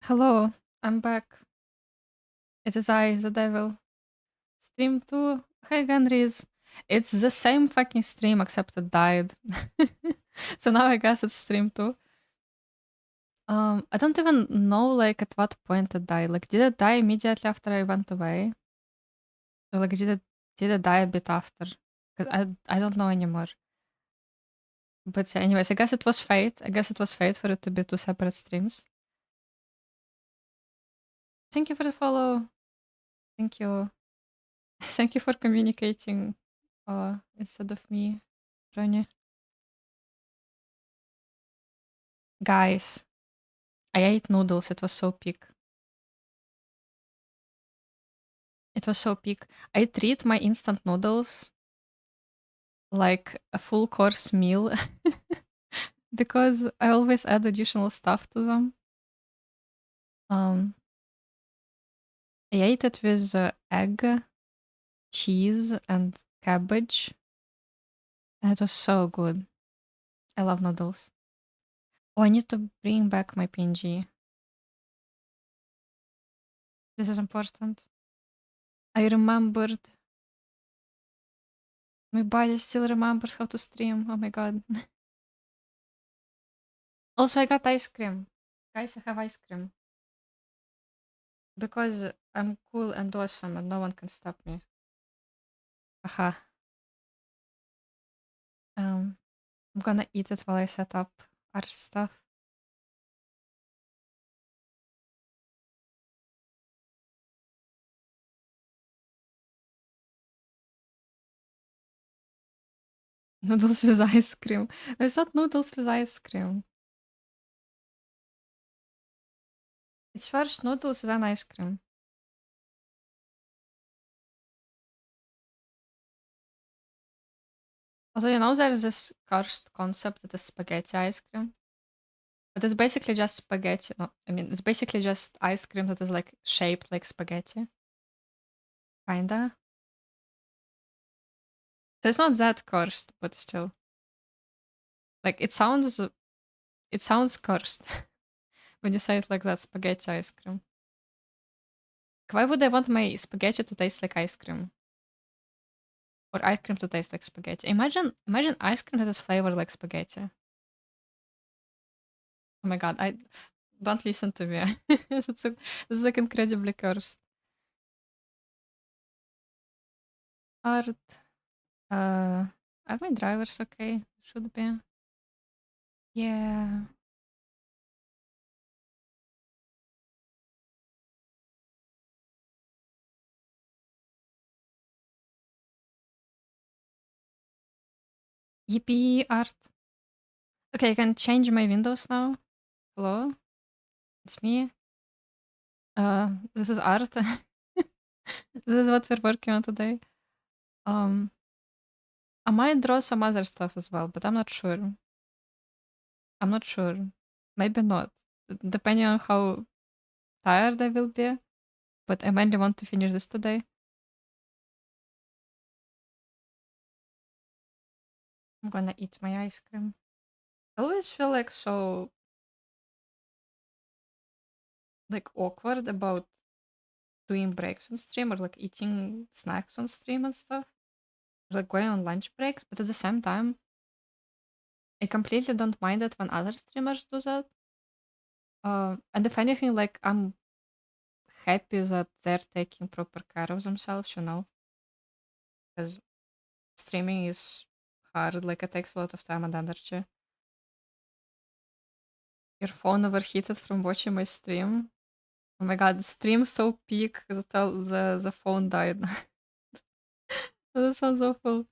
Hello, I'm back. It is I, the devil. Stream 2. Hey, Genrys. It's the same fucking stream except it died. So now I guess it's stream 2. I don't even know like at what point it died. Like did it die immediately after I went away? Or like did it die a bit after? Because I don't know anymore. But yeah, anyways, I guess it was fate. I guess it was fate for it to be two separate streams. Thank you for the follow. Thank you. Thank you for communicating instead of me, Johnny. Guys, I ate noodles. It was so peak. It was so peak. I treat my instant noodles like a full course meal because I always add additional stuff to them. Um, I ate it with egg, cheese, and cabbage. And it was so good. I love noodles. Oh, I need to bring back my PNG. This is important. I remembered. My body still remembers how to stream. Oh my god. Also, I got ice cream. Guys, I have ice cream. Because I'm cool and awesome and no one can stop me. Aha. I'm gonna eat it while I set up our stuff. Noodles with ice cream. It's not noodles with ice cream. It's first noodles then ice cream. Also, you know there's this cursed concept that is spaghetti ice cream? But it's basically just spaghetti. No, I mean, it's basically just ice cream that is like shaped like spaghetti. Kinda. So it's not that cursed, but still. Like it sounds cursed when you say it like that, spaghetti ice cream. Why would I want my spaghetti to taste like ice cream? Or ice cream to taste like spaghetti? Imagine ice cream that is flavored like spaghetti. Oh my god, I don't listen to me. It's like incredibly cursed. Art. Are my drivers okay? Should be. Yeah. Yippee, art. Okay, I can change my windows now. Hello? It's me. This is art. This is what we're working on today. Um, I might draw some other stuff as well, but I'm not sure. I'm not sure. Maybe not. Depending on how tired I will be. But I mainly want to finish this today. I'm gonna eat my ice cream. I always feel like so like awkward about doing breaks on stream or like eating snacks on stream and stuff. Like going on lunch breaks, but at the same time, I completely don't mind it when other streamers do that. And if anything, like I'm happy that they're taking proper care of themselves, because streaming is hard. Like it takes a lot of time and energy. Your phone overheated from watching my stream. Oh my god, the stream so peak the phone died. That sounds awful.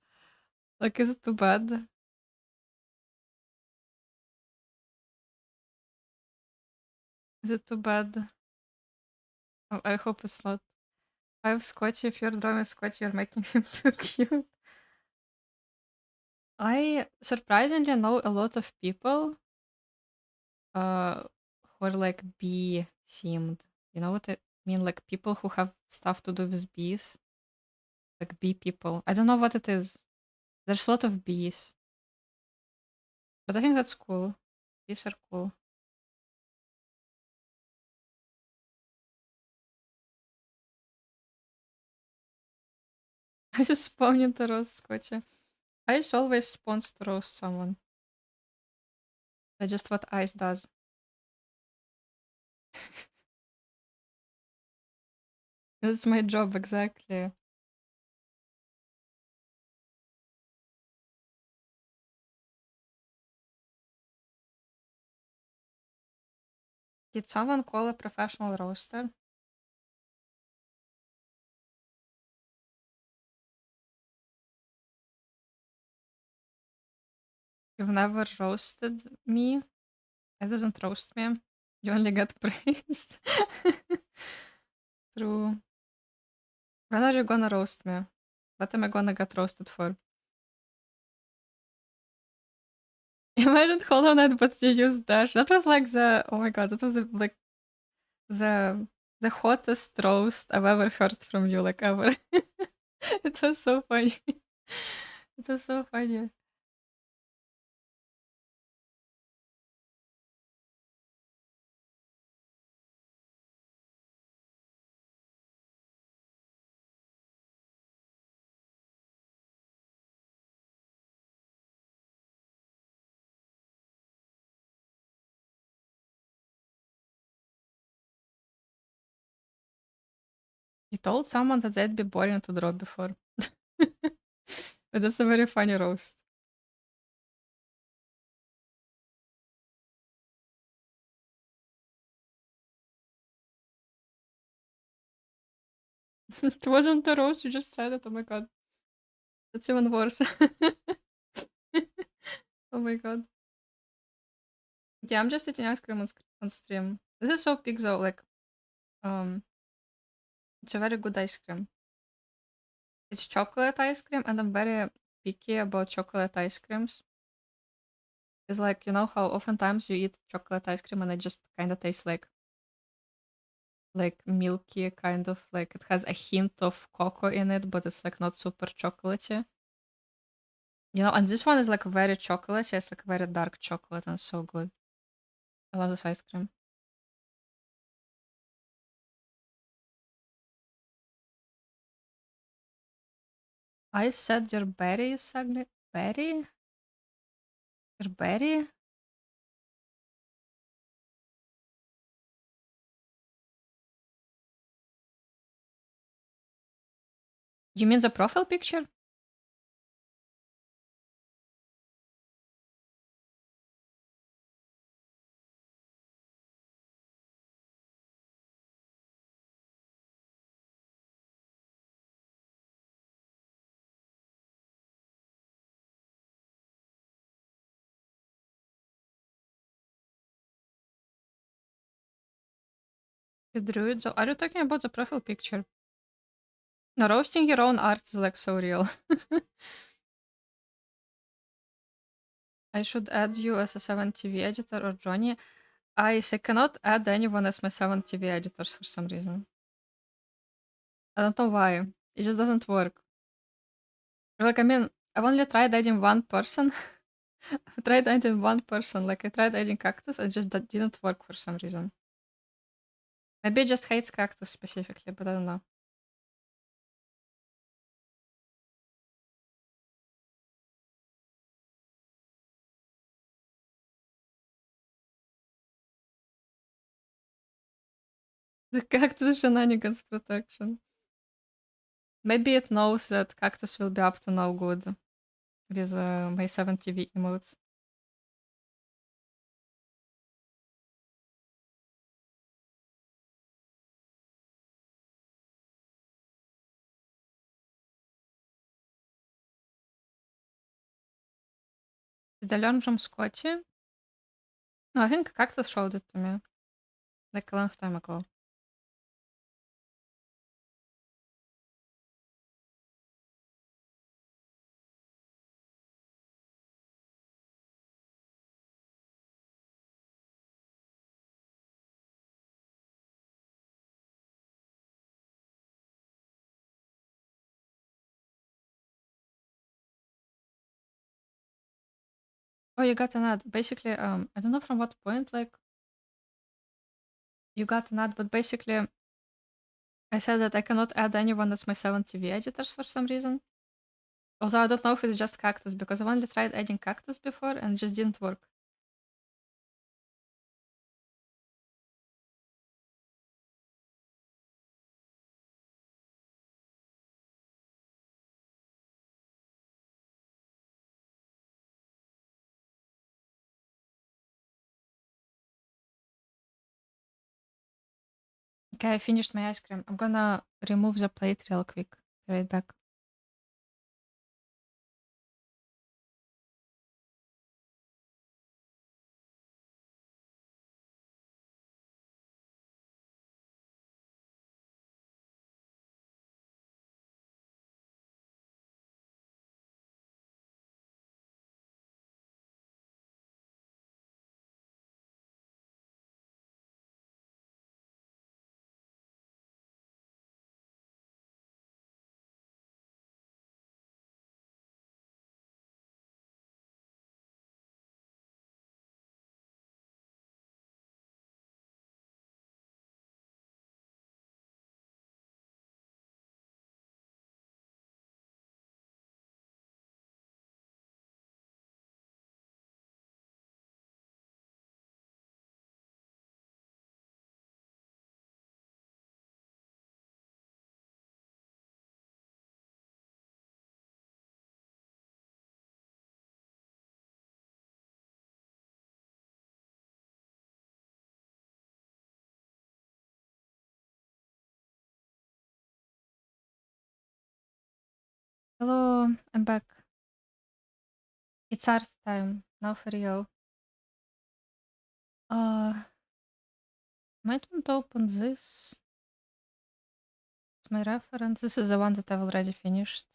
Like, is it too bad? Is it too bad? Oh, I hope it's not. I have Scotchy. If you're drawing Scotchy, you're making him too cute. I surprisingly know a lot of people uh who are like bee themed. You know what I mean? Like people who have stuff to do with bees. Like bee people. I don't know what it is. There's a lot of bees. But I think that's cool. Bees are cool. I just spawned into roast Scotty. Ice always spawns to roast someone. That's just what Ice does. That's my job, exactly. Did someone call a professional roaster? You've never roasted me? It doesn't roast me. You only get praised. True. When are you gonna roast me? What am I gonna get roasted for? Imagine Hollow Knight, but you use dash. That was like the oh my god, that was like the the hottest roast I've ever heard from you, like ever. It was so funny. It was so funny. You told someone that they'd be boring to draw before. But that's a very funny roast. It wasn't a roast, you just said it. Oh my god. That's even worse. Oh my god. Yeah, I'm just eating ice cream on stream. This is so big though, like um it's a very good ice cream. It's chocolate ice cream and I'm very picky about chocolate ice creams. It's like, you know how oftentimes you eat chocolate ice cream and it just kind of tastes like milky, kind of like it has a hint of cocoa in it, but it's like not super chocolatey. You know, and this one is like very chocolatey. It's like very dark chocolate and so good. I love this ice cream. I said your berry is ugly. Berry? Your berry? You mean the profile picture? You drew it. So are you talking about the profile picture? No, roasting your own art is like so real. I should add you as a 7TV editor or Johnny. I cannot add anyone as my 7TV editors for some reason. I don't know why. It just doesn't work. Like, I mean, I've only tried adding one person. I tried adding one person. Like, I tried adding Cactus, it just didn't work for some reason. Maybe it just hates Cactus specifically, but I don't know. The Cactus shenanigans protection. Maybe it knows that Cactus will be up to no good with my 7TV emotes. Did I learn from Scotty? No, I think Cactus showed it to me. Like a long time ago. Oh, you got an ad. Basically, I don't know from what point, like, you got an ad, but basically, I said that I cannot add anyone as my 7TV editors for some reason. Although I don't know if it's just Cactus, because I've only tried adding Cactus before and it just didn't work. Okay, I finished my ice cream. I'm gonna remove the plate real quick. Be right back. Hello, I'm back. It's art time, now for real. Might want to open this. It's my reference. This is the one that I've already finished.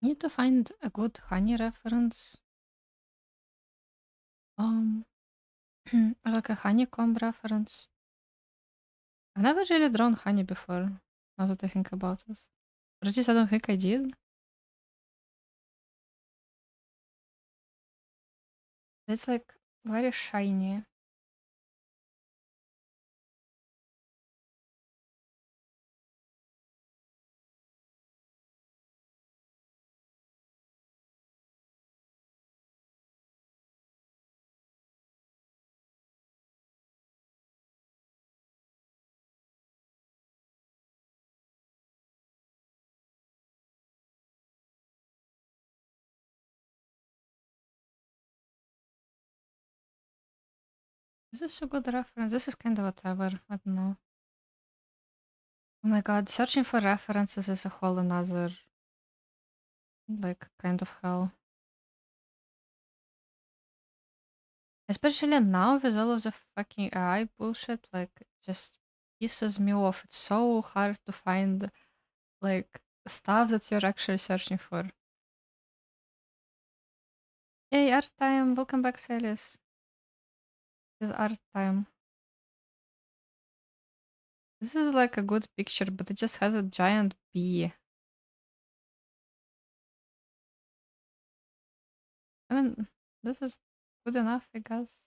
Need to find a good honey reference. Or like a honeycomb reference. I've never really drawn honey before, now that I think about it. Or at least I don't think I did. It's like very shiny. Is this a good reference? This is kind of whatever. I don't know. Oh my god, searching for references is a whole another, like, kind of hell. Especially now with all of the fucking AI bullshit, like, just pisses me off. It's so hard to find, like, stuff that you're actually searching for. Hey, art time. Welcome back, Celis. It's art time. This is like a good picture, but it just has a giant bee. I mean, this is good enough, I guess.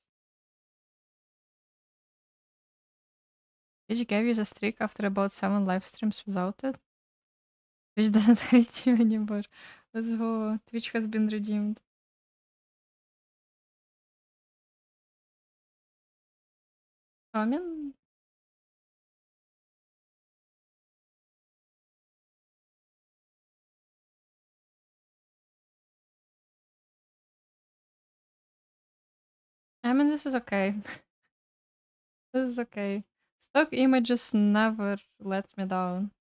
Twitch gave you the streak after about 7 live streams without it. Twitch doesn't hate you anymore. Let's go. Twitch has been redeemed. I mean, this is okay. This is okay. Stock images never let me down.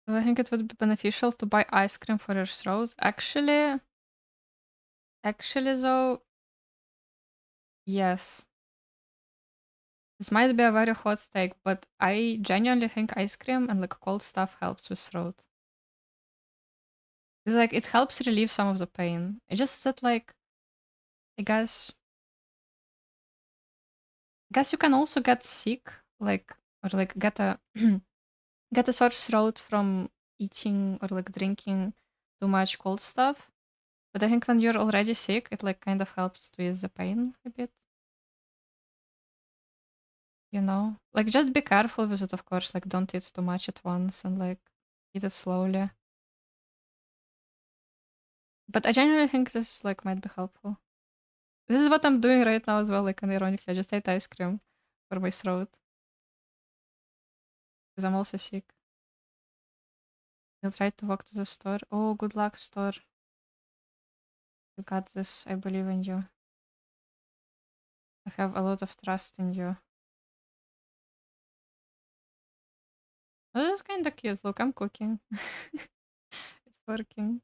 Do I think it would be beneficial to buy ice cream for your throat? Actually, though, yes. This might be a very hot take, but I genuinely think ice cream and like cold stuff helps with throat. It's like it helps relieve some of the pain. It's just that like I guess you can also get sick, like or like get a get a sore throat from eating or like drinking too much cold stuff. But I think when you're already sick, it like kind of helps to ease the pain a bit. You know? Like just be careful with it, of course. Like don't eat too much at once and like eat it slowly. But I genuinely think this like might be helpful. This is what I'm doing right now as well, like unironically. I just ate ice cream for my throat. Because I'm also sick. You'll try to walk to the store. Oh, good luck, store. You got this. I believe in you. I have a lot of trust in you. Oh, this is kind of cute. Look, I'm cooking. It's working.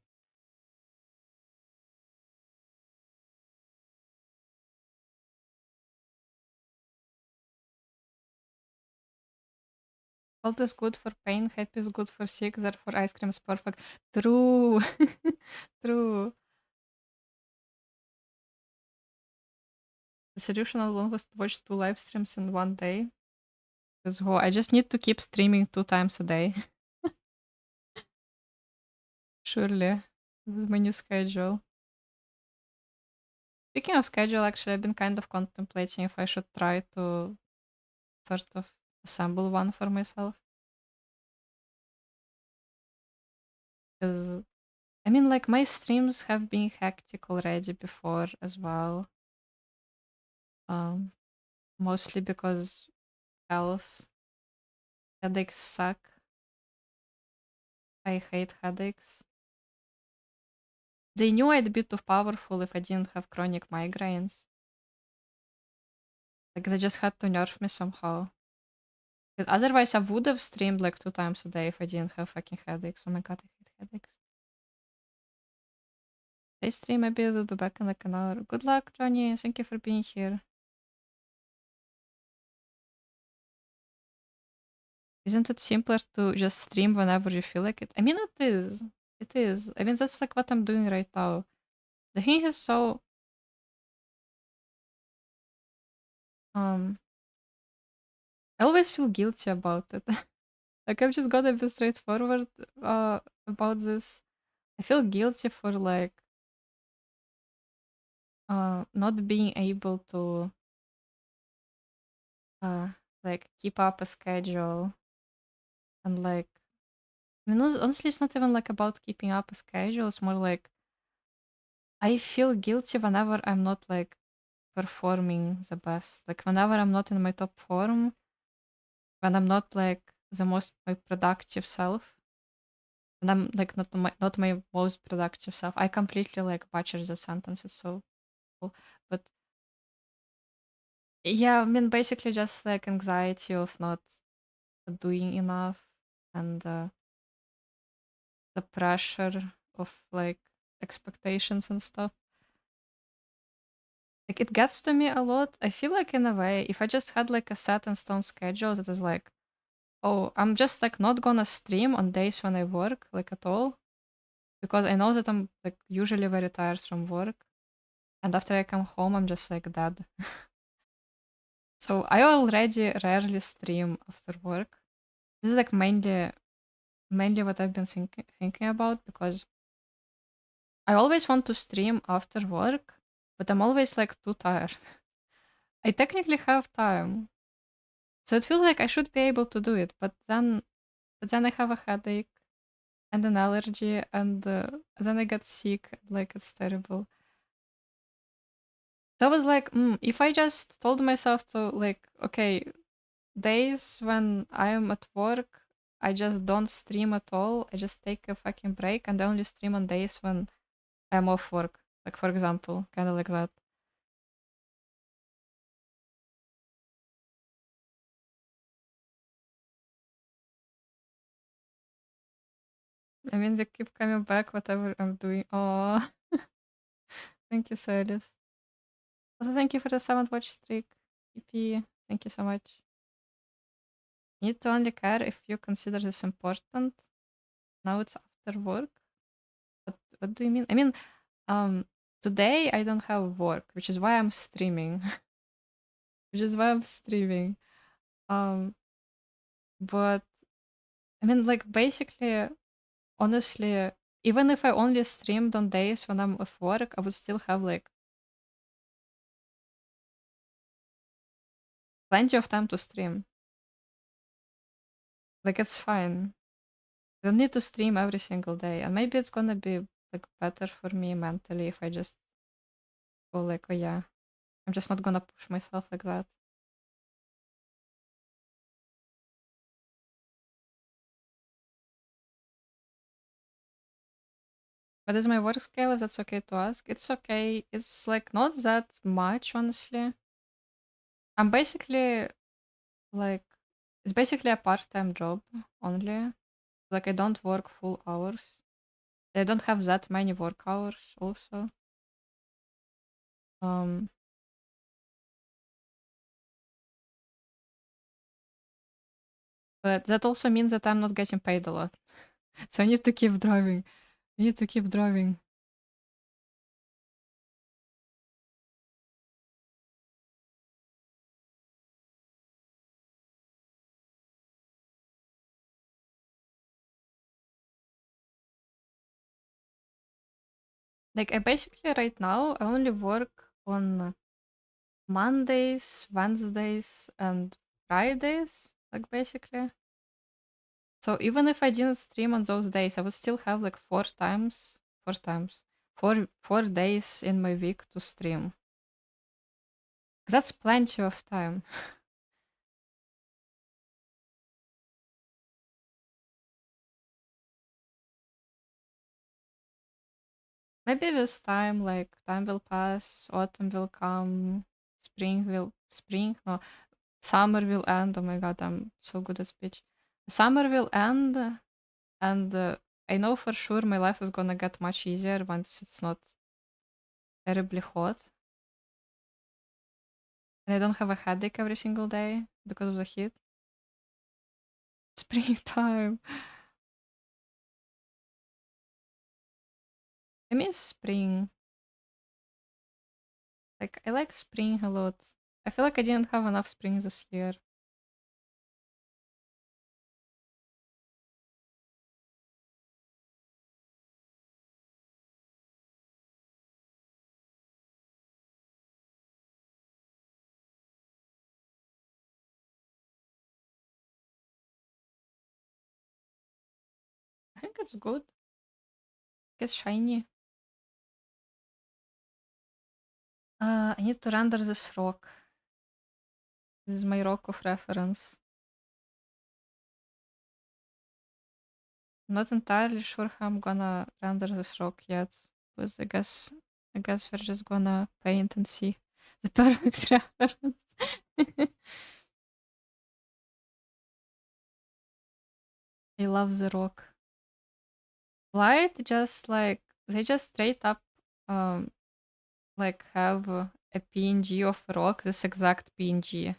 Cold is good for pain, happy is good for sick, therefore ice cream is perfect. True. True. The solution alone was to watch 2 live streams in one day. Because I just need to keep streaming 2 times a day. Surely. This is my new schedule. Speaking of schedule, actually, I've been kind of contemplating if I should try to sort of assemble one for myself. Because, like, my streams have been hectic already before as well. Um, Mostly because health. Headaches suck. I hate headaches. They knew I'd be too powerful if I didn't have chronic migraines. Like, they just had to nerf me somehow. 'Cause otherwise, I would have streamed like 2 times a day if I didn't have fucking headaches. Oh my god, I hate headaches. They stream, maybe we'll be back in like an hour. Good luck, Johnny. Thank you for being here. Isn't it simpler to just stream whenever you feel like it? It is. It is. That's like what I'm doing right now. The thing is so um I always feel guilty about it. Like I've just gotta be straightforward about this. I feel guilty for like not being able to uh like keep up a schedule and like honestly it's not even like about keeping up a schedule, it's more like I feel guilty whenever I'm not like performing the best, like whenever I'm not in my top form, when I'm not like the most my productive self. And I'm like not my most productive self. I completely like butcher the sentences, so cool. But yeah, I mean basically just like anxiety of not doing enough and the pressure of like expectations and stuff. Like it gets to me a lot. I feel like in a way, if I just had like a set in stone schedule that is like, oh, I'm just like not gonna stream on days when I work like at all because I know that I'm like usually very tired from work, and after I come home, I'm just like dead. So I already rarely stream after work. This is like mainly what I've been thinking about because I always want to stream after work, but I'm always like too tired. I technically have time, so it feels like I should be able to do it, but then I have a headache and an allergy, and then I get sick. Like it's terrible. So I was like, if I just told myself to like, okay, days when I am at work, I just don't stream at all. I just take a fucking break and I only stream on days when I'm off work. Like for example, kind of like that. I mean, they keep coming back, whatever I'm doing. Oh, thank you, Silas. Also, thank you for the 7th watch streak. EP, thank you so much. You need to only care if you consider this important. Now it's after work. What do you mean? I mean, um, today I don't have work, which is why I'm streaming. which is why I'm streaming. Um, but I mean, like basically, honestly, even if I only streamed on days when I'm off work, I would still have like plenty of time to stream. Like it's fine. I don't need to stream every single day, and maybe it's gonna be like better for me mentally if I just go like, oh yeah, I'm just not gonna push myself like that. What is my work scale? If that's okay to ask, it's okay. It's like not that much, honestly. I'm basically like it's basically a part-time job only. Like I don't work full hours. I don't have that many work hours also. Um, but that also means that I'm not getting paid a lot. So I need to keep driving. I need to keep driving. Like I basically right now I only work on Mondays, Wednesdays, and Fridays. Like basically. So even if I didn't stream on those days, I would still have like four times, 4 days in my week to stream. That's plenty of time. Maybe this time, like time will pass, autumn will come, spring, no, summer will end. Oh my god, I'm so good at speech. Summer will end, and I know for sure my life is gonna get much easier once it's not terribly hot, and I don't have a headache every single day because of the heat. Springtime. I miss spring. Like I like spring a lot. I feel like I didn't have enough spring this year. I think it's good. It's shiny. I need to render this rock. This is my rock of reference. I'm not entirely sure how I'm gonna render this rock yet, but I guess we're just gonna paint and see the perfect reference. I love the rock. Light just like they just straight up um like have a PNG of a rock, this exact PNG.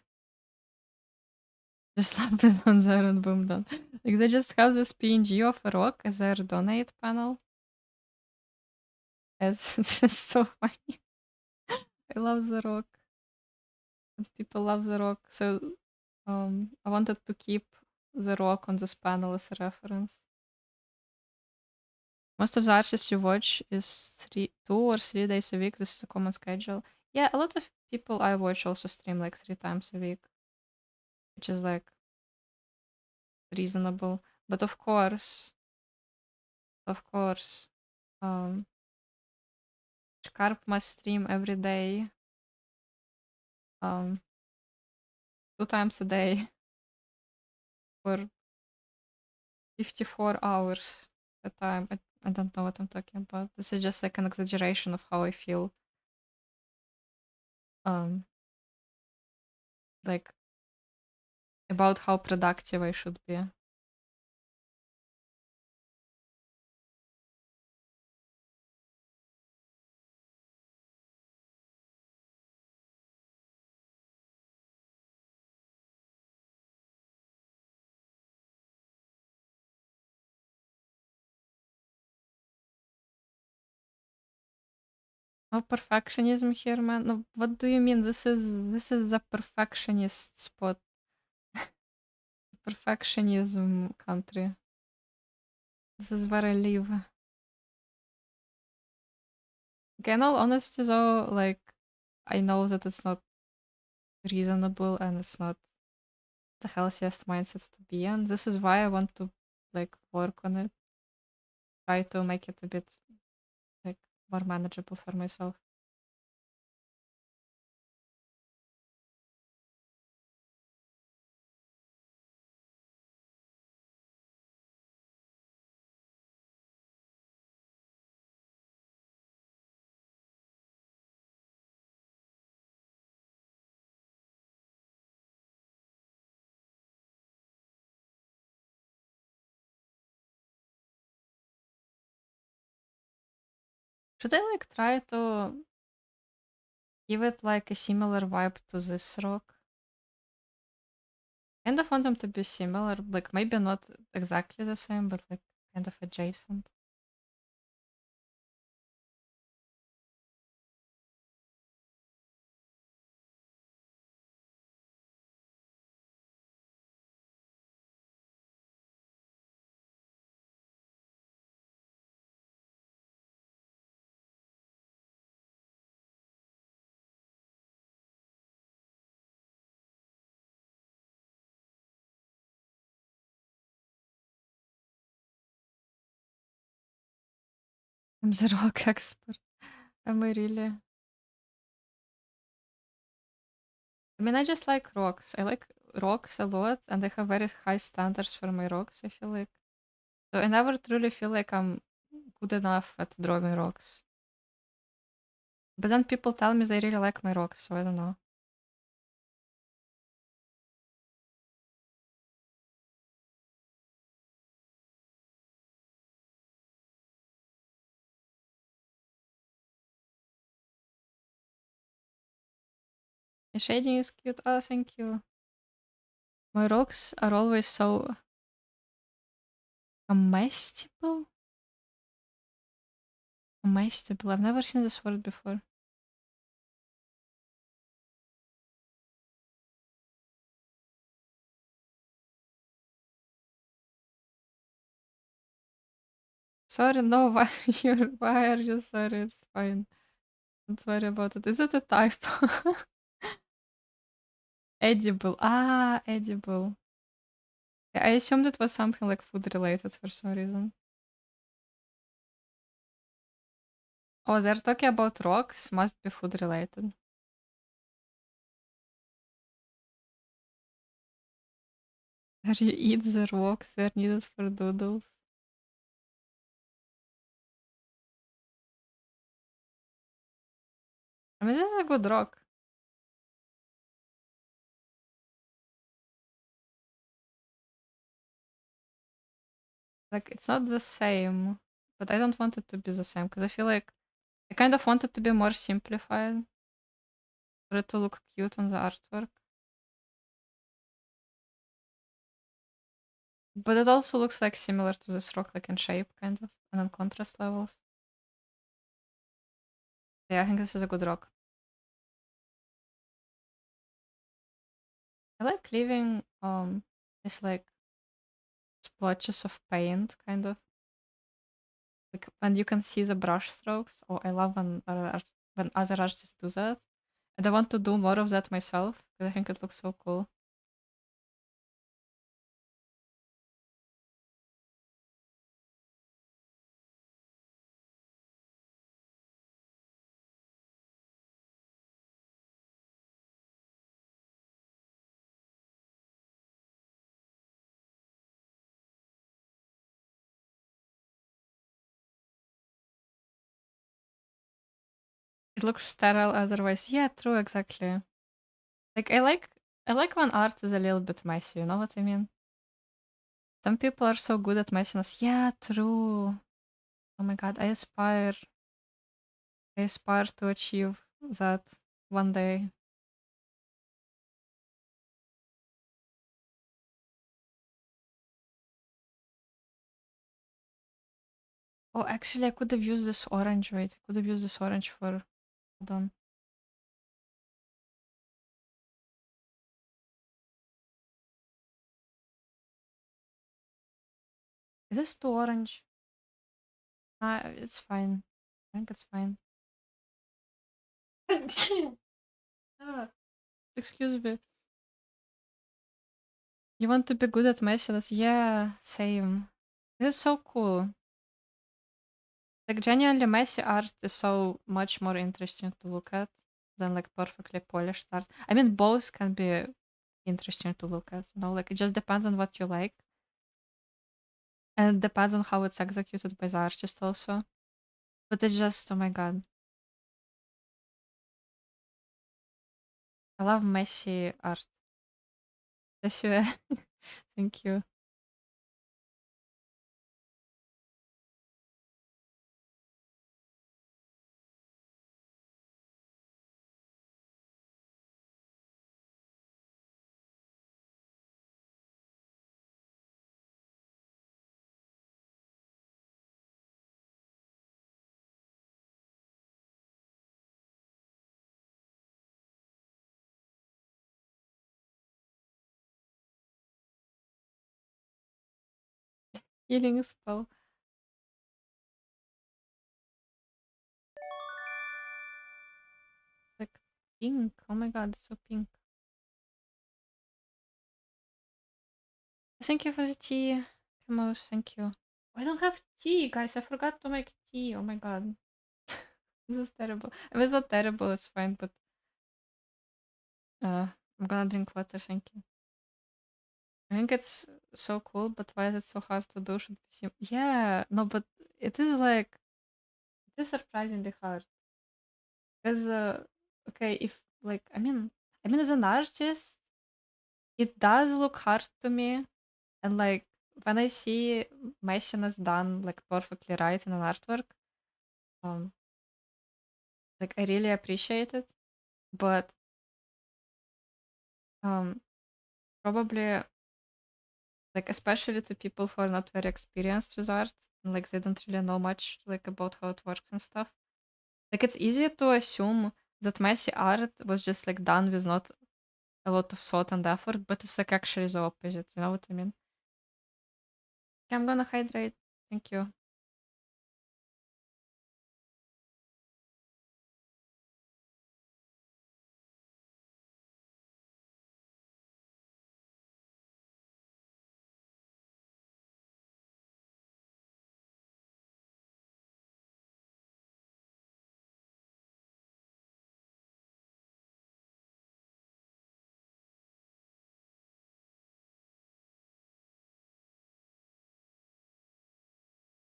Just slapped it on there and boom done. Like they just have this PNG of a rock as their donate panel. It's just so funny. I love the rock. And people love the rock. So I wanted to keep the rock on this panel as a reference. Most of the artists you watch is 2 or 3 days a week. This is a common schedule. Yeah, a lot of people I watch also stream like 3 times a week, which is like reasonable. But of course, um, Scarp must stream every day, um, 2 times a day for 54 hours at a time. I don't know what I'm talking about. This is just like an exaggeration of how I feel. Um, like about how productive I should be. No perfectionism here, man. No, what do you mean? This is a perfectionist spot, perfectionism country. This is where I live. Okay, in all honesty, though, like I know that it's not reasonable and it's not the healthiest mindset to be in. This is why I want to like work on it, try to make it a bit like more manageable for myself. Should I like try to give it like a similar vibe to this rock? Kind of want them to be similar, like maybe not exactly the same, but like kind of adjacent. I'm the rock expert. Am I really? I mean, I just like rocks. I like rocks a lot, and I have very high standards for my rocks, I feel like. So I never truly feel like I'm good enough at drawing rocks. But then people tell me they really like my rocks, so I don't know. The shading is cute. Oh, thank you. My rocks are always so comestible. Comestible. I've never seen this word before. Sorry, no, why are you sorry? It's fine. Don't worry about it. Is it a typo? Edible. Ah, edible. I assumed it was something like food related for some reason. Oh, they're talking about rocks. Must be food related. Where you eat the rocks, they're needed for doodles. I mean, this is a good rock. Like, it's not the same, but I don't want it to be the same because I feel like I kind of want it to be more simplified for it to look cute on the artwork. But it also looks like similar to this rock, like in shape, kind of, and in contrast levels. Yeah, I think this is a good rock. I like leaving these like splotches of paint, kind of like when you can see the brush strokes. Oh, I love when other artists do that, and I want to do more of that myself because I think it looks so cool. It looks sterile otherwise. Yeah, true, exactly. Like I like when art is a little bit messy. You know what I mean? Some people are so good at messiness. Yeah, true. Oh my god, I aspire to achieve that one day. Oh, actually, I could have used this orange. Wait, I could have used this orange for. Hold on. Is this too orange? It's fine. I think it's fine. Ah, excuse me. You want to be good at messiness? Yeah, same. This is so cool. Like genuinely messy art is so much more interesting to look at than like perfectly polished art. I mean, both can be interesting to look at. Like it just depends on what you like, and it depends on how it's executed by the artist also. But it's just, oh my god, I love messy art. Спасибо. Thank you. Healing spell. Like pink. Oh my god, it's so pink. Thank you for the tea. Camus, thank you. I don't have tea, guys. I forgot to make tea. Oh my god. This is terrible. It was not terrible, it's fine, but I'm gonna drink water, thank you. I think it's so cool, but why is it so hard to do? Should be yeah, no, but it is like it is surprisingly hard. Because okay, if like I mean as an artist, it does look hard to me. And like when I see messiness done like perfectly right in an artwork, um, like I really appreciate it. But um, probably like especially to people who are not very experienced with art, and like they don't really know much like about how it works and stuff. Like it's easy to assume that messy art was just like done with not a lot of thought and effort, but it's like actually the opposite. You know what I mean? Okay, I'm gonna hydrate. Thank you.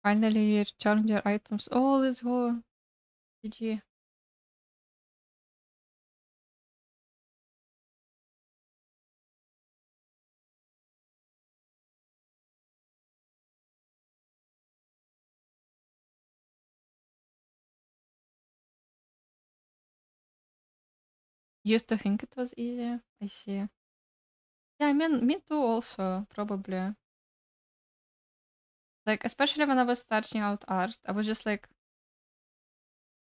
Finally, you returned your items. Oh, let's go. GG. Used to think it was easy. I see. Yeah, I mean, me too also, probably. Like, especially when I was starting out art, I was just like,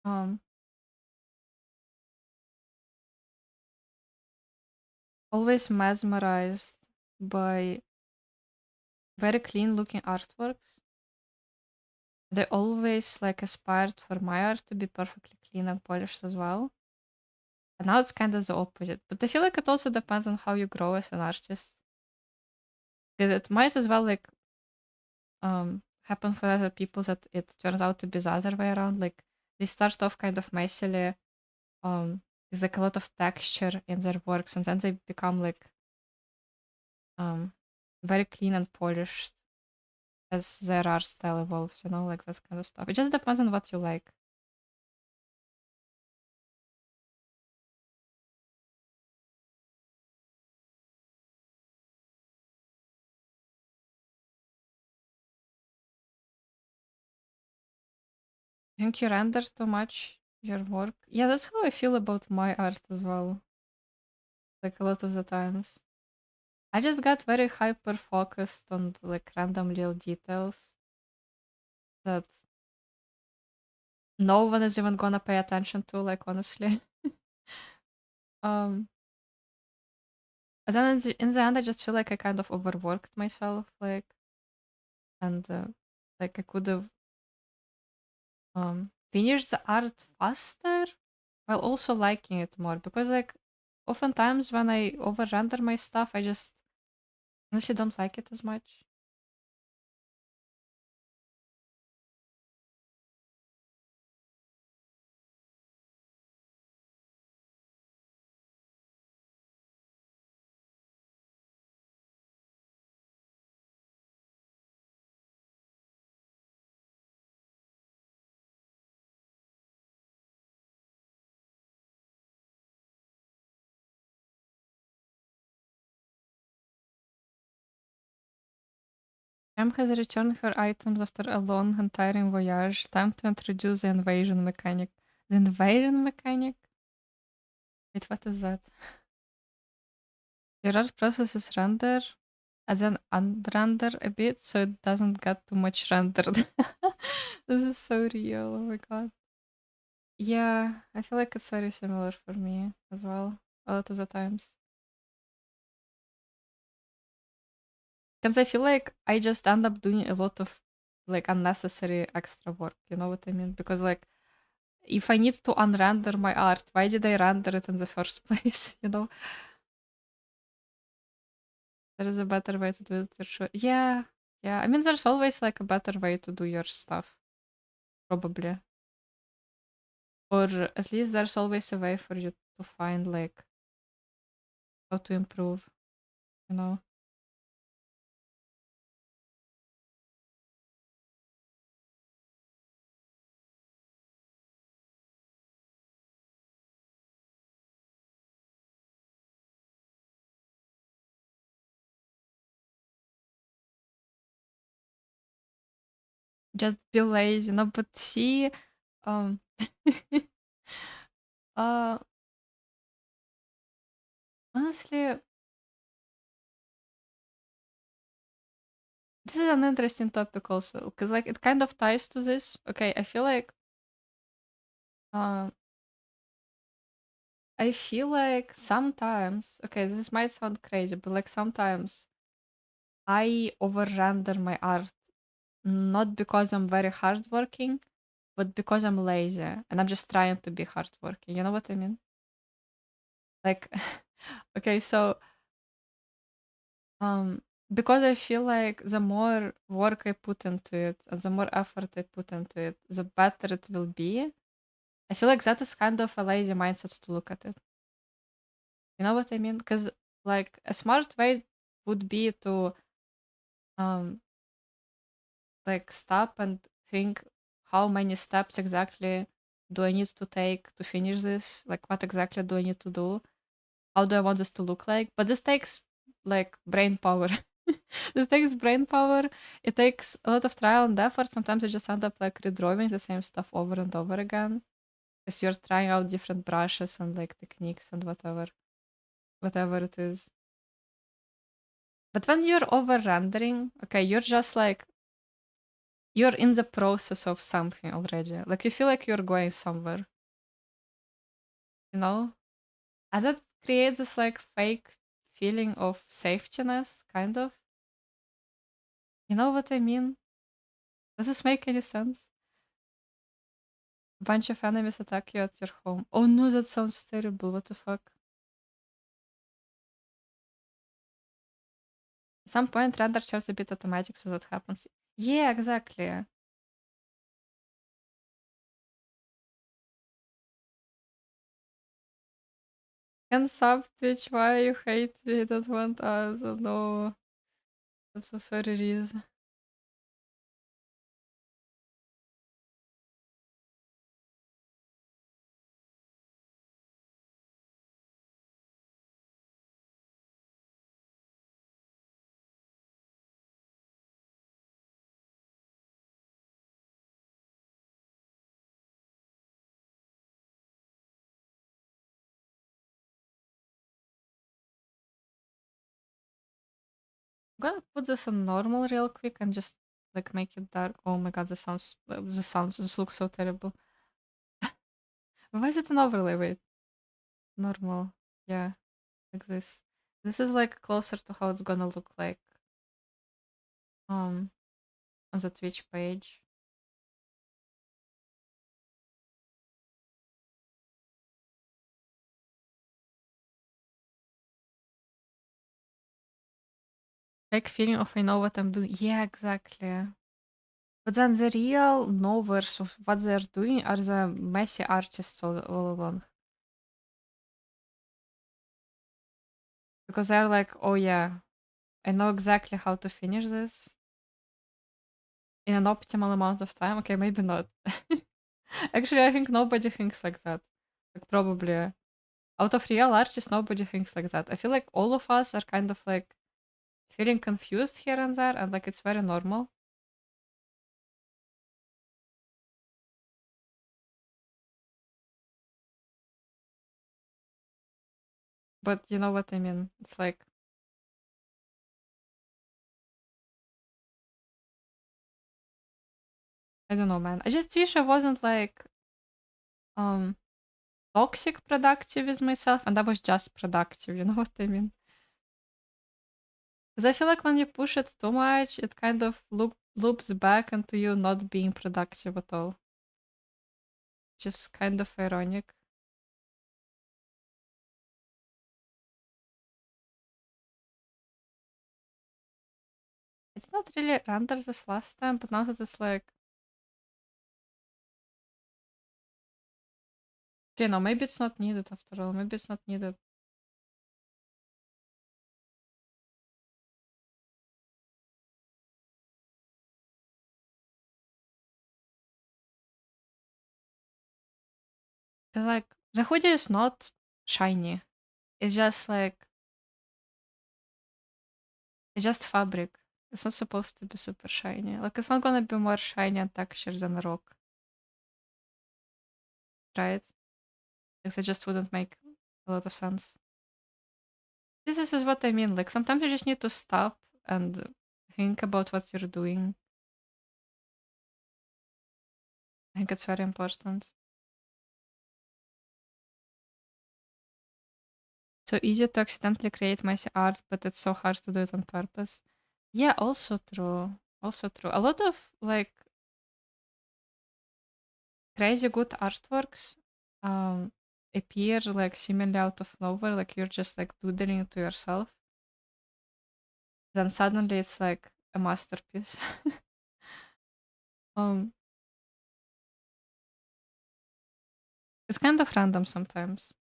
um, always mesmerized by very clean looking artworks. They always like aspired for my art to be perfectly clean and polished as well. And now it's kind of the opposite. But I feel like it also depends on how you grow as an artist. Because it might as well like happen for other people that it turns out to be the other way around. Like they start off kind of messily, there's like a lot of texture in their works, and then they become like um very clean and polished as their art style evolves, you know, like that kind of stuff. It just depends on what you like. Think you render too much your work? Yeah, that's how I feel about my art as well. Like a lot of the times. I just got very hyper focused on like random little details that no one is even gonna pay attention to, like honestly. um and then in the end I just feel like I kind of overworked myself, like, and like I could have finished the art faster while also liking it more, because like oftentimes when I over render my stuff I just honestly don't like it as much. Em has returned her items after a long and tiring voyage. Time to introduce the invasion mechanic. The invasion mechanic? Wait, what is that? Your art processes render as an unrender a bit so it doesn't get too much rendered. This is so real. Oh my god. Yeah, I feel like it's very similar for me as well, a lot of the times. Because I feel like I just end up doing a lot of like unnecessary extra work, you know what I mean? Because like if I need to unrender my art, why did I render it in the first place? You know, there is a better way to do it for sure. Yeah, yeah. I mean, there's always like a better way to do your stuff, probably, or at least there's always a way for you to find like how to improve. You know, just be lazy. No, but see, um, uh, honestly, this is an interesting topic also because like it kind of ties to this. Okay, uh I feel like sometimes, okay, this might sound crazy, but like sometimes I over render my art not because I'm very hardworking, but because I'm lazy and I'm just trying to be hardworking. You know what I mean? Like, okay, so um, because I feel like the more work I put into it and the more effort I put into it, the better it will be. I feel like that is kind of a lazy mindset to look at it. You know what I mean? Because like a smart way would be to um like stop and think how many steps exactly do I need to take to finish this? Like what exactly do I need to do? How do I want this to look like? But this takes like brain power. This takes brain power. It takes a lot of trial and effort. Sometimes I just end up like redrawing the same stuff over and over again. because you're trying out different brushes and like techniques and whatever it is. But when you're over rendering, okay, you're just like you're in the process of something already. Like you feel like you're going somewhere, you know? And that creates this like fake feeling of safetyness, kind of. You know what I mean? Does this make any sense? A bunch of enemies attack you at your home. Oh no, that sounds terrible. What the fuck? At some point, render turns a bit automatic, so that happens. Yeah, exactly. And sub Twitch, why you hate me? Don't want us. Oh no. I'm so sorry, Riz. I'm gonna put this on normal real quick and just like make it dark. Oh my god, this looks so terrible. Why is it an overlay? Wait, normal. Yeah, like this. This is like closer to how it's gonna look like um on the Twitch page. Like feeling of I know what I'm doing. Yeah, exactly. But then the real knowers of what they're doing are the messy artists all along. Because they're like, oh yeah, I know exactly how to finish this in an optimal amount of time. Okay, maybe not. Actually, I think nobody thinks like that. Like probably out of real artists, nobody thinks like that. I feel like all of us are kind of like feeling confused here and there, and like it's very normal. But you know what I mean? It's like I don't know, man. I just wish I wasn't like um toxic productive with myself and I was just productive, you know what I mean? Because I feel like when you push it too much, it kind of loops back into you not being productive at all. Which is kind of ironic. It's not really render this last time, but now that it's like, okay, no, maybe it's not needed after all. Maybe it's not needed. It's like, the hoodie is not shiny. It's just like, it's just fabric. It's not supposed to be super shiny. Like, it's not gonna be more shiny and textured than a rock, right? Like, that just wouldn't make a lot of sense. This is what I mean. Like, sometimes you just need to stop and think about what you're doing. I think it's very important. So easy to accidentally create messy art, but it's so hard to do it on purpose. Yeah, also true. Also true. A lot of like crazy good artworks um appear like seemingly out of nowhere, like you're just like doodling it to yourself. Then suddenly it's like a masterpiece. um it's kind of random sometimes.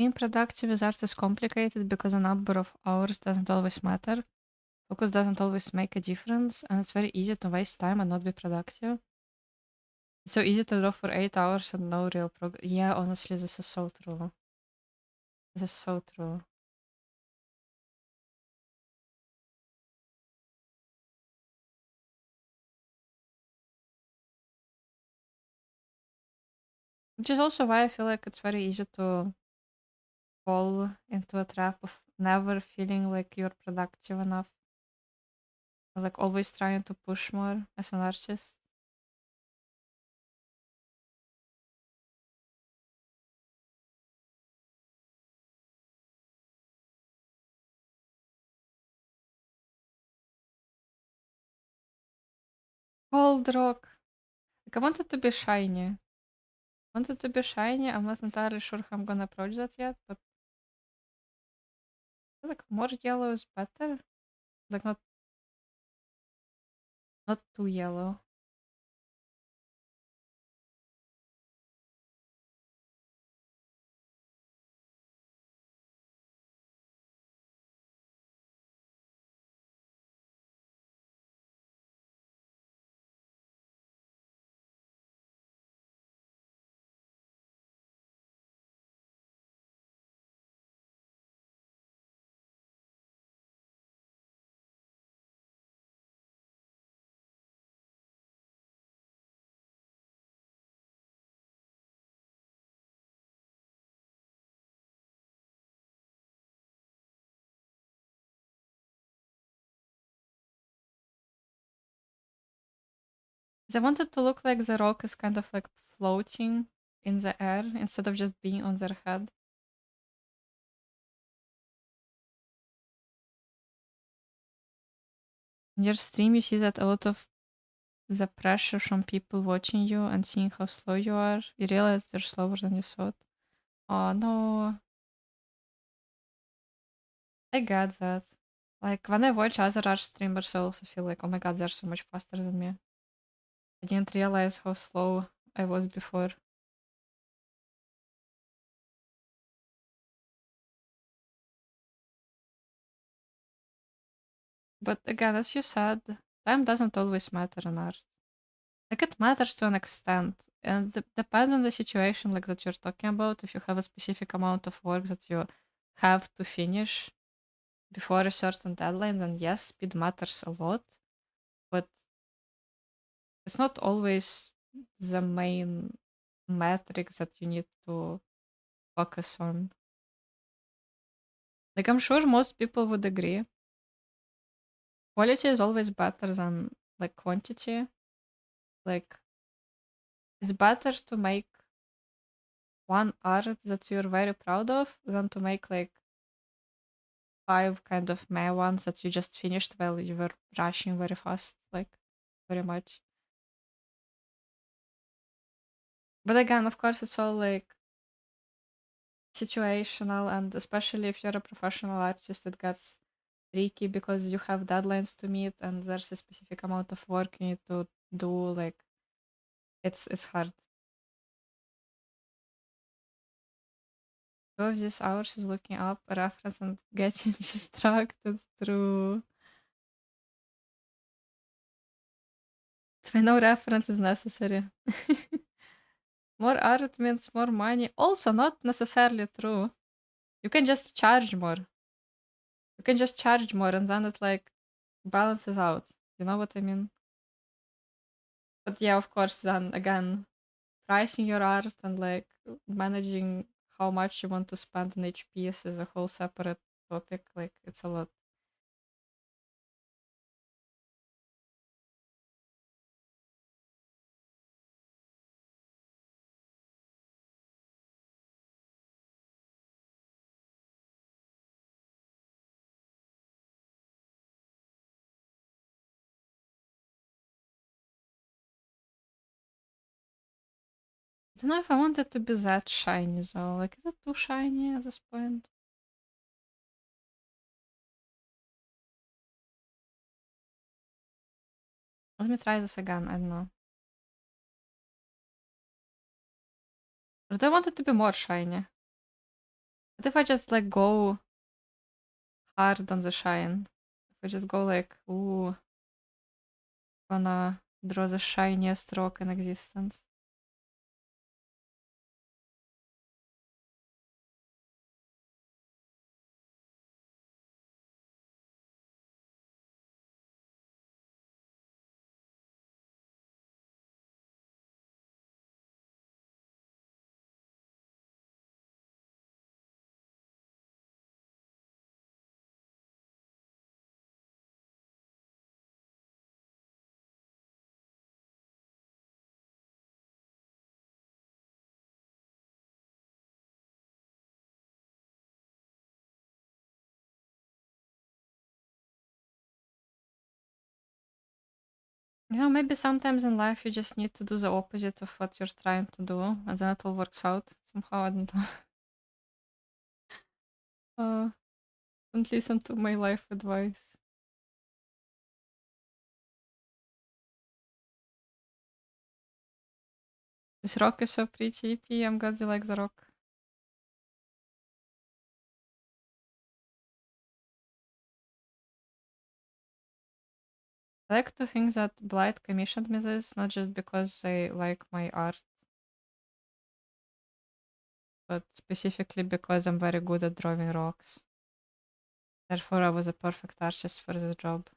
Being productive with art is complicated because a number of hours doesn't always matter. Focus doesn't always make a difference, and it's very easy to waste time and not be productive. It's so easy to draw for 8 hours and no real progress. Yeah, honestly, this is so true. This is so true. Which is also why I feel like it's very easy to fall into a trap of never feeling like you're productive enough. Like always trying to push more as an artist. Cold rock. Like I wanted to be shiny. Wanted to be shiny. I'm not entirely sure how I'm gonna approach that yet, but I feel like more yellow is better. Like not too yellow. Because I wanted to look like the rock is kind of like floating in the air instead of just being on their head. In your stream, you see that a lot of the pressure from people watching you and seeing how slow you are, you realize they're slower than you thought. Oh no, I get that. Like when I watch other art streamers, I also feel like, oh my god, they're so much faster than me. I didn't realize how slow I was before. But again, as you said, time doesn't always matter in art. Like it matters to an extent, and it depends on the situation like that you're talking about. If you have a specific amount of work that you have to finish before a certain deadline, then yes, speed matters a lot. But it's not always the main metric that you need to focus on. Like I'm sure most people would agree. Quality is always better than like quantity. Like it's better to make one art that you're very proud of than to make like five kind of meh ones that you just finished while you were rushing very fast, like very much. But again, of course, it's all like situational, and especially if you're a professional artist, it gets tricky because you have deadlines to meet and there's a specific amount of work you need to do. Like it's hard. 2 of these hours is looking up a reference and getting distracted through. So no reference is necessary. More art means more money. Also, not necessarily true. You can just charge more. You can just charge more and then it like balances out. You know what I mean? But yeah, of course, then again, pricing your art and like managing how much you want to spend on each piece is a whole separate topic. Like it's a lot. I don't know if I want it to be that shiny though. Like, is it too shiny at this point? Let me try this again. I don't know. But I want it to be more shiny. What if I just like go hard on the shine? If I just go like, ooh, gonna draw the shiniest rock in existence. You know, maybe sometimes in life you just need to do the opposite of what you're trying to do, and then it all works out somehow. I don't know. Don't listen to my life advice. This rock is so pretty, EP. I'm glad you like the rock. I like to think that Blight commissioned me this, not just because they like my art, but specifically because I'm very good at drawing rocks. Therefore, I was a perfect artist for the job.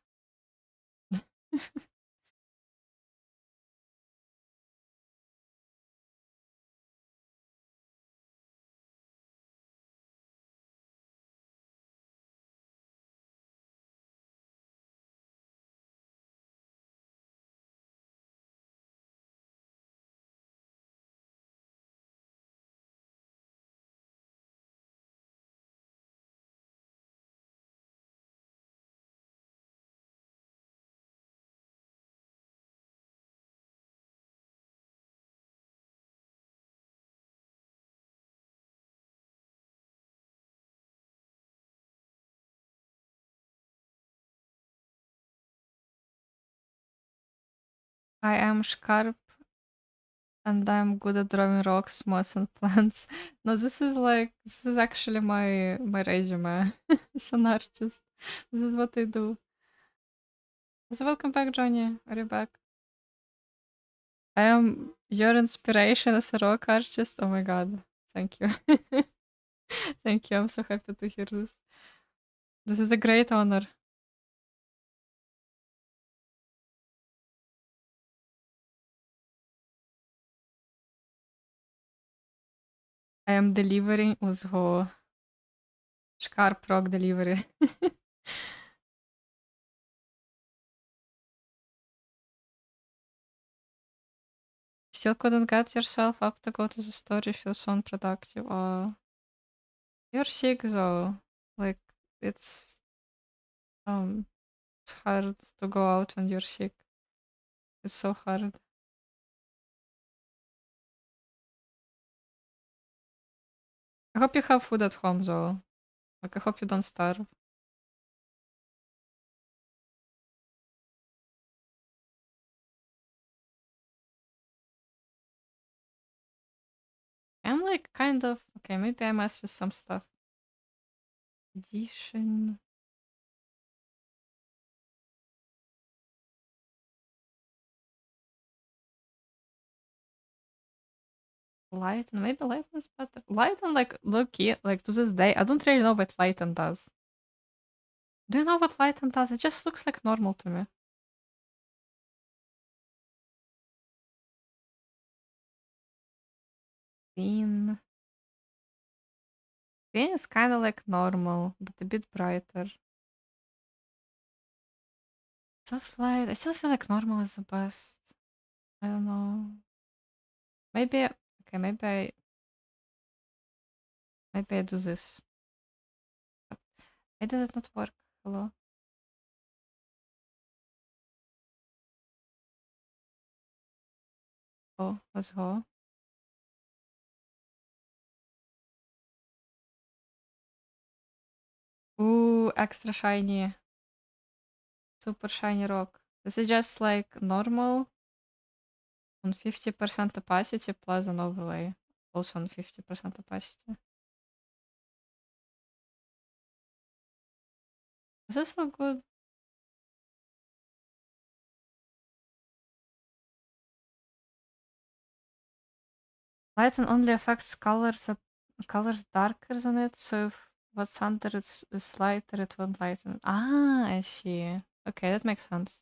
I am Scarp and I'm good at drawing rocks, moss, and plants. No, this is actually my resume as an artist. This is what I do. So welcome back, Johnny. Are you back? I am your inspiration as a rock artist. Oh my god. Thank you. Thank you. I'm so happy to hear this. This is a great honor. I am delivering. Let's go. Scarp rock delivery. Still couldn't get yourself up to go to the store. You feel so unproductive. You're sick though. Like it's um it's hard to go out when you're sick. It's so hard. I hope you have food at home though. Like I hope you don't starve. I'm like kind of okay, maybe I mess with some stuff. Edition. Lighten. Maybe Lighten is better. Lighten like low-key, like to this day, I don't really know what Lighten does. Do you know what Lighten does? It just looks like normal to me. Green. Green is kind of like normal, but a bit brighter. Soft light. I still feel like normal is the best. I don't know. Maybe okay. Maybe I do this. Why does it not work? Hello. Oh, let's go. Ooh, extra shiny, super shiny rock. This is just like normal on 50% opacity plus an overlay, also on 50% opacity. Does this look good? Lighten only affects colors darker than it, so if what's under is lighter, it won't lighten. Ah, I see. Okay, that makes sense.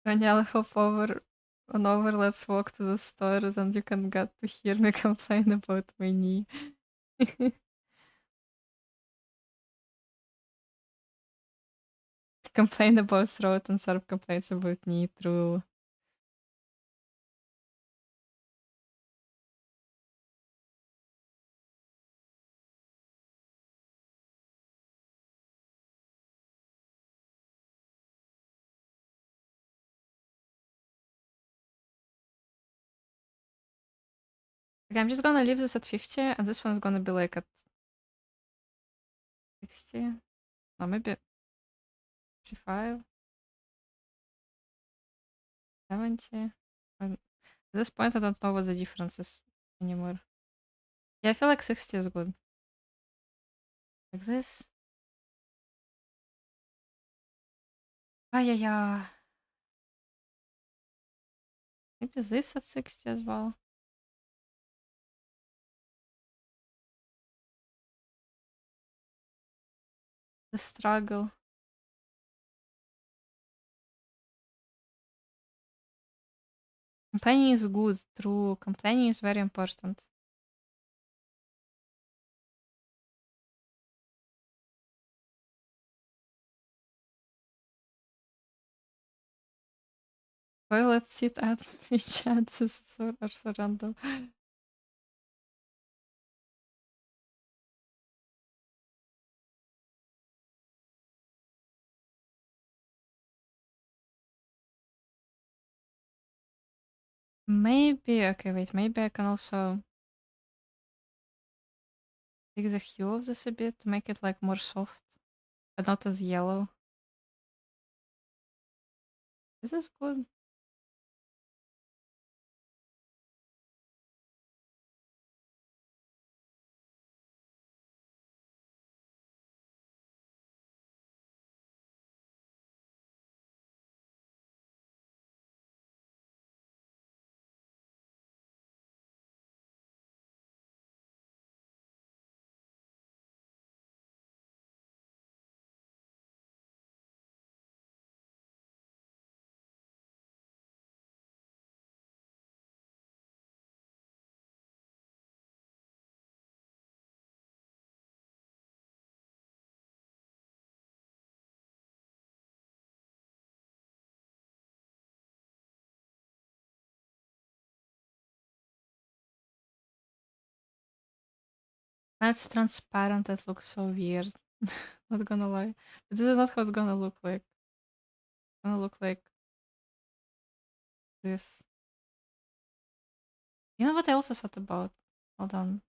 Danielle, hop over, let's walk to the stores and you can get to hear me complain about my knee. Complain about throat and Sarp complains about knee, true. Okay, I'm just gonna leave this at 50 and this one's gonna be like at 60. Or maybe 65, 70. At this point, I don't know what the difference is anymore. Yeah, I feel like 60 is good. Like this. Ah, yeah. Maybe this at 60 as well. The struggle. Complaining is good, true. Complaining is very important. Toilet seat at WeChat are so random. Maybe, okay, wait, maybe I can also take the hue of this a bit to make it like more soft, but not as yellow. This is good. That's transparent, it looks so weird. Not gonna lie. This is not how it's gonna look like. It's gonna look like this. You know what I also thought about? Hold on.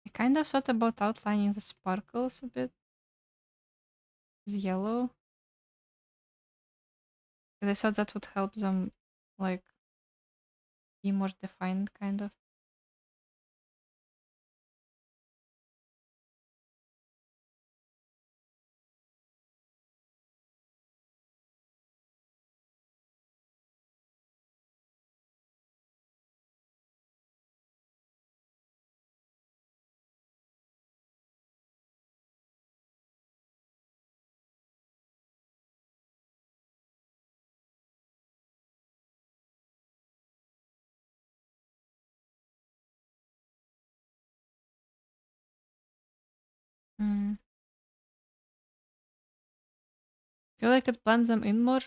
I kind of thought about outlining the sparkles a bit with yellow. Because I thought that would help them like be more defined kind of. Mm. Feel like it blends them in more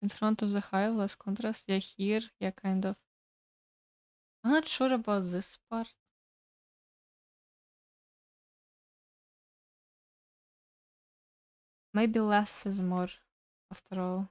in front of the hive, less contrast. Yeah, here, yeah, kind of. I'm not sure about this part. Maybe less is more, after all.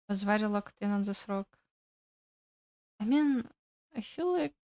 Was very locked in on this rock. I mean, I feel like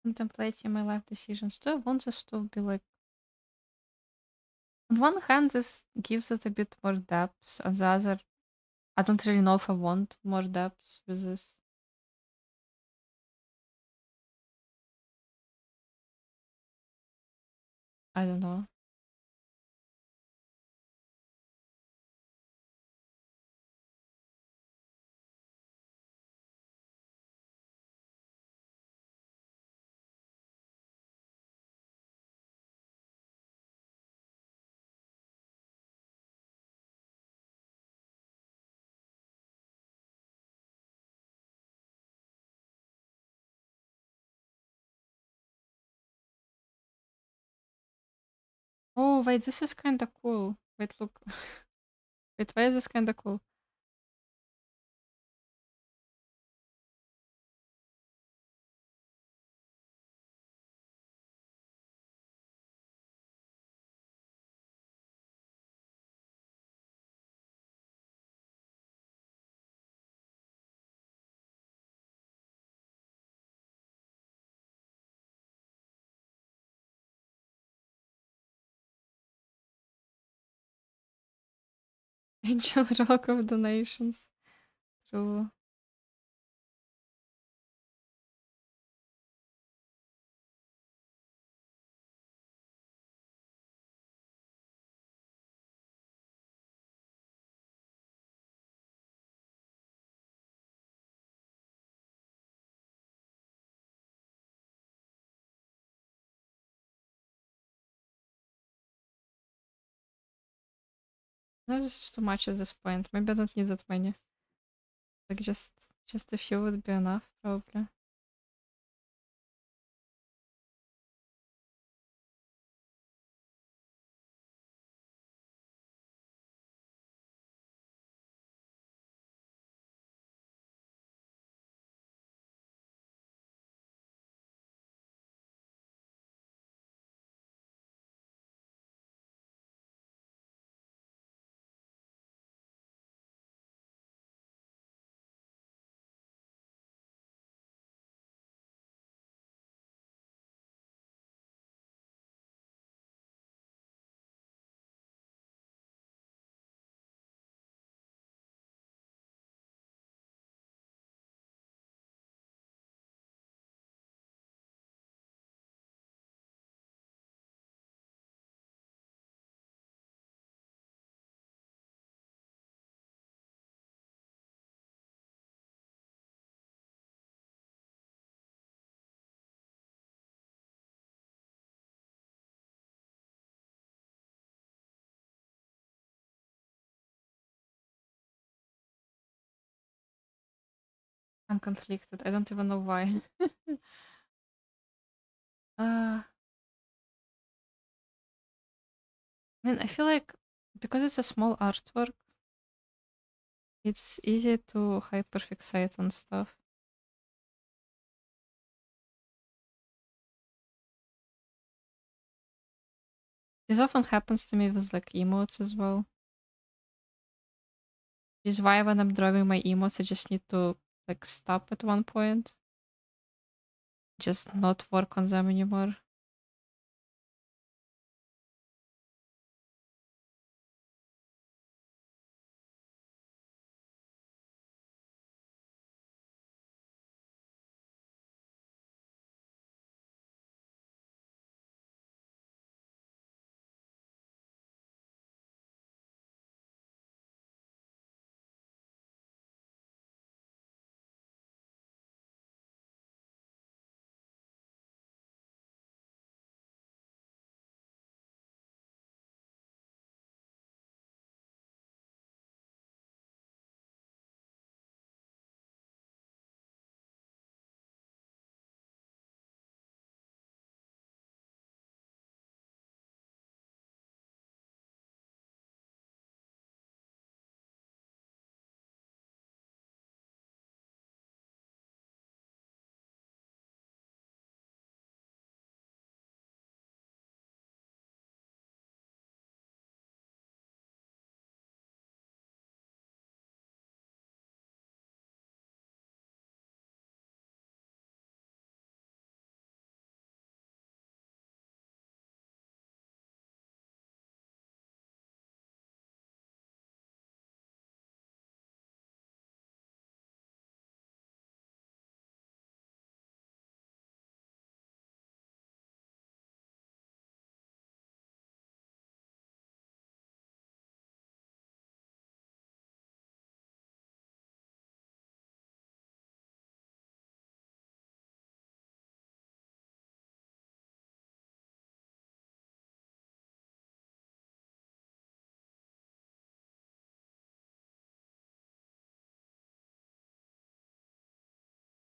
contemplating my life decisions. Do I want this to be like? On one hand, this gives it a bit more depth. On the other, I don't really know if I want more depth with this. I don't know. Oh, wait, this is kind of cool. Wait, look. Wait, why is this kind of cool? Angel Rock of Donations. True. No, this is too much at this point. Maybe I don't need that many. Like just a few would be enough, probably. I'm conflicted. I don't even know why. uh, I mean, I feel like because it's a small artwork, it's easy to hyperfixate on stuff. This often happens to me with like emotes as well. This is why when I'm drawing my emotes, I just need to like stop at one point, just not work on them anymore.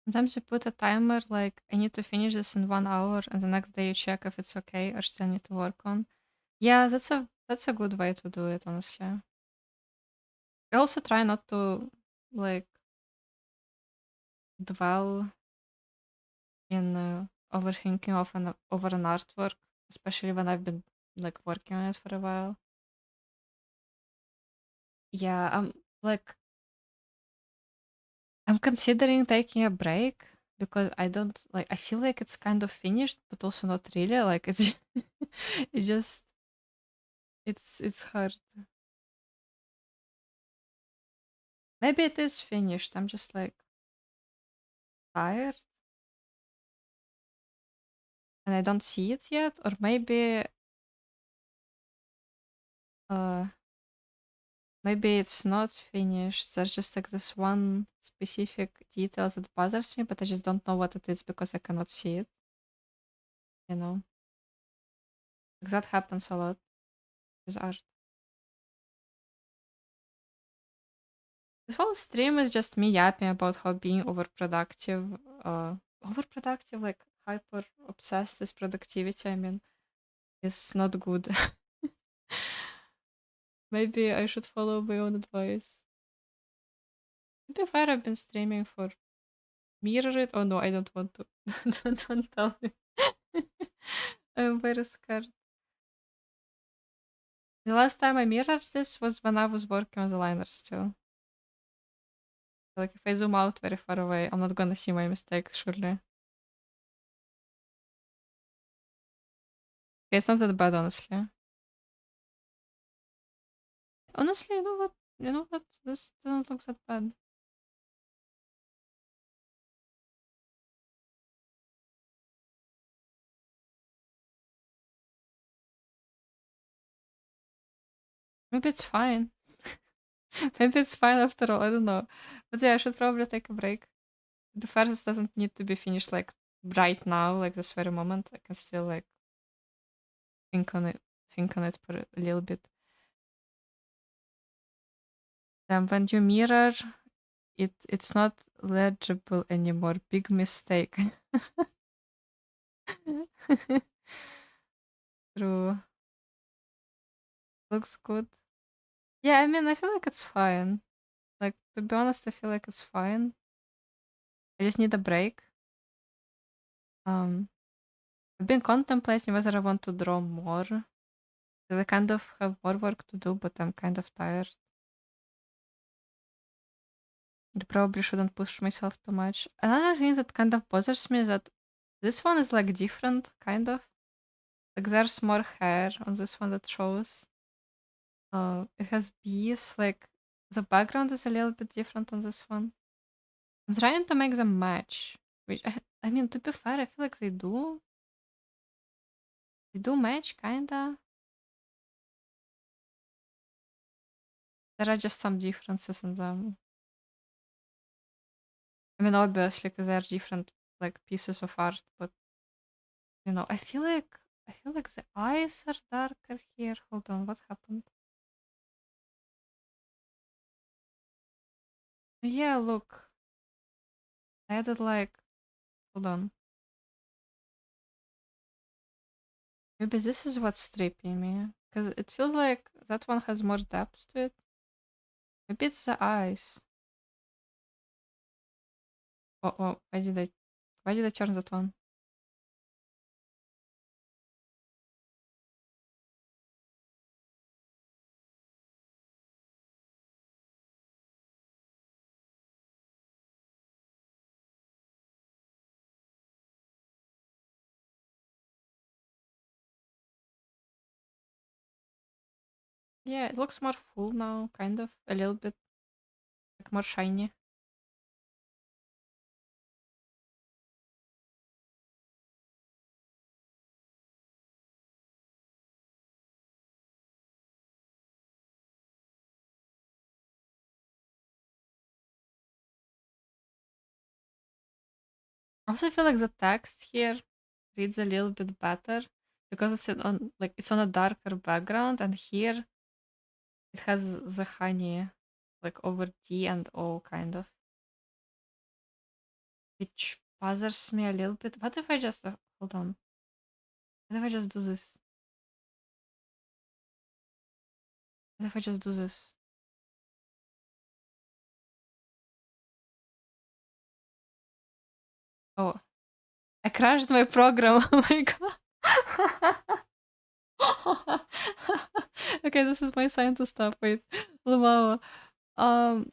Sometimes you put a timer like I need to finish this in 1 hour, and the next day you check if it's okay or still need to work on. Yeah, that's a good way to do it, honestly. I also try not to like dwell in overthinking of over an artwork, especially when I've been like working on it for a while. Yeah, like I'm considering taking a break because I don't like I feel like it's kind of finished, but also not really. Like it's it just it's hard. Maybe it is finished. I'm just like tired and I don't see it yet, or uh maybe it's not finished. There's just like this one specific detail that bothers me, but I just don't know what it is because I cannot see it, you know? Like that happens a lot with art. This whole stream is just me yapping about how being overproductive, like hyper obsessed with productivity, I mean, is not good. Maybe I should follow my own advice. To be fair, I've been streaming for Mirror It. Oh no, I don't want to. Don't tell me. I'm very scared. The last time I mirrored this was when I was working on the liner still. Like if I zoom out very far away, I'm not gonna see my mistakes, surely. Okay, it's not that bad, honestly. Honestly, you know what? You know what? This doesn't look that bad. Maybe it's fine. Maybe it's fine after all. I don't know. But yeah, I should probably take a break. The first doesn't need to be finished like right now, like this very moment. I can still like think on it, think on it for a little bit. Then when you mirror, it's not legible anymore. Big mistake. True. Looks good. Yeah, I mean, I feel like it's fine. Like, to be honest, I feel like it's fine. I just need a break. Um, I've been contemplating whether I want to draw more. 'Cause I kind of have more work to do, but I'm kind of tired. I probably shouldn't push myself too much. Another thing that kind of bothers me is that this one is like different, kind of. Like there's more hair on this one that shows. It has bees. Like the background is a little bit different on this one. I'm trying to make them match, which I mean, to be fair, I feel like they do. They do match, kinda. There are just some differences in them. I mean, obviously, because they're different, like pieces of art. But I feel like the eyes are darker here. Hold on, what happened? Yeah, look, I added like. Hold on. Maybe this is what's tripping me, because it feels like that one has more depth to it. Maybe it's the eyes. Oh, why did I turn that on? Yeah, it looks more full now, kind of, a little bit, like more shiny. I also feel like the text here reads a little bit better because it's on a darker background, and here it has the honey like over T and O kind of. which bothers me a little bit. What if I just hold on? What if I just do this? What if I just do this? Oh, I crashed my program. Oh my god. Okay, this is my sign to stop. Wait, Lumao. Um,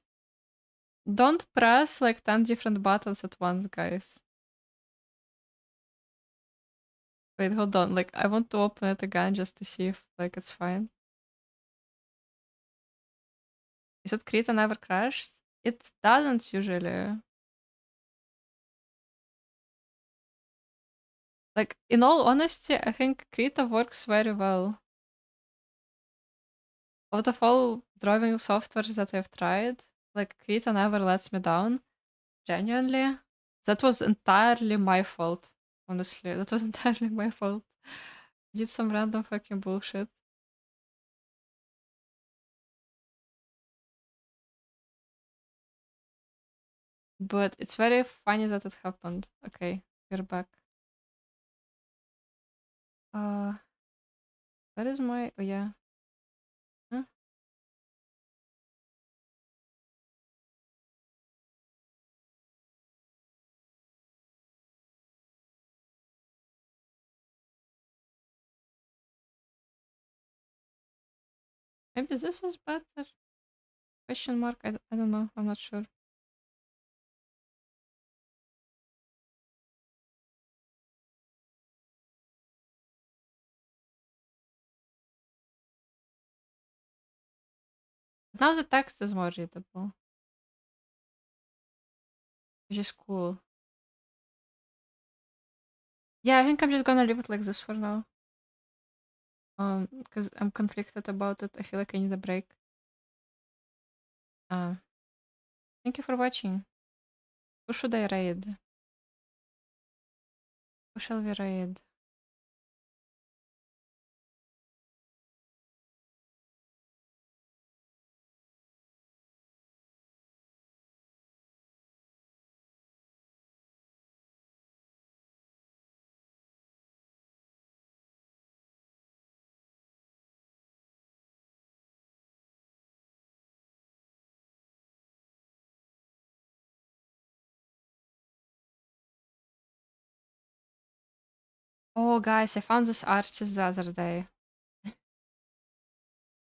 don't press like 10 different buttons at once, guys. Wait, hold on. Like, I want to open it again just to see if like it's fine. Is it Krita never crashed? It doesn't usually. Like, in all honesty, I think Krita works very well. Out of all driving softwares that I've tried, like Krita never lets me down. Genuinely. That was entirely my fault. Honestly, that was entirely my fault. Did some random fucking bullshit. But it's very funny that it happened. Okay, we're back. Uh, where is my? Oh yeah. Huh? Maybe this is better. Question mark. I don't know. I'm not sure. Now the text is more readable, which is cool. Yeah, I think I'm just gonna leave it like this for now. Because I'm conflicted about it. I feel like I need a break. Uh, thank you for watching. Who should I raid? Who shall we raid? Oh, guys, I found this artist the other day.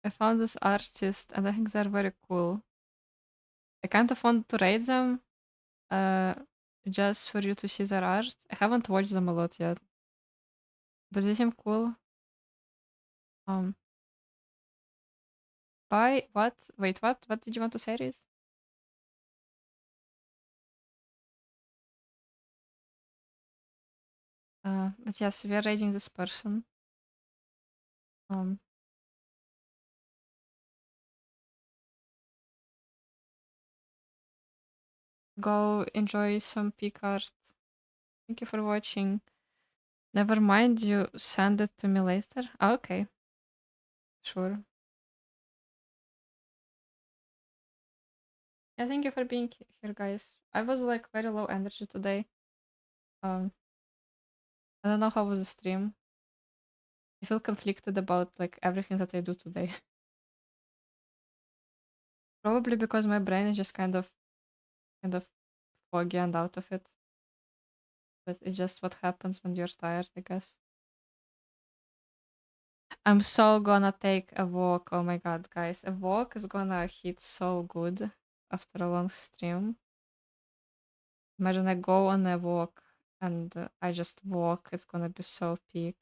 I found this artist, and I think they're very cool. I kind of want to raid them, uh, just for you to see their art. I haven't watched them a lot yet, but they seem cool. Um, Bye. What? Wait, what? What did you want to say, Riz? But yes, we are raiding this person. Um, go enjoy some peak art. Thank you for watching. Never mind, you send it to me later. Ah, okay, sure. Yeah, thank you for being here, guys. I was like very low energy today. Um, I don't know how was the stream. I feel conflicted about like everything that I do today. Probably because my brain is just kind of foggy and out of it. But it's just what happens when you're tired, I guess. I'm so gonna take a walk. Oh my god, guys. A walk is gonna hit so good after a long stream. Imagine I go on a walk and I just walk. It's gonna be so peak.